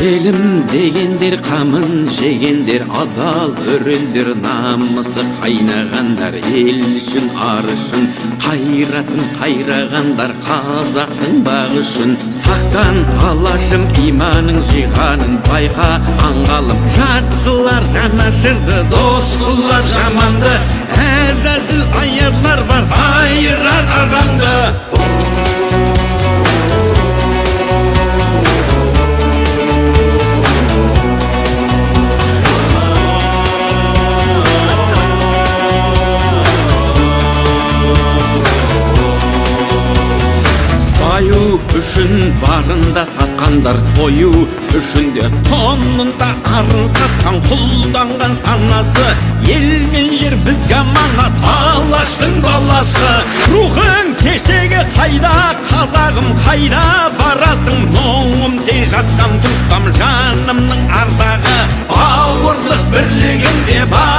Елім дегендер қамын жегендер, адал өрендер, намысы қайнағандар, ел үшін ар үшін қайратын қайрағандар, қазақтың бағы үшін. Сақтан алашым иманың жиғанын байқа аңғалым, жат қылар жанашырды, дос қылар жаманды, әзәзіл аярлар бар айырар арамды. Баю үшін барында сатқандар, тою үшін де тонында арын сатқан, құлданған санасы, ел мен жер бізге аманат, алаштың баласы. Рухың кешегі қайда, қазағым қайда барасың, мұңым сен жатсам тұрсам жанымның ардағы, бауырлық бірлігінде бар.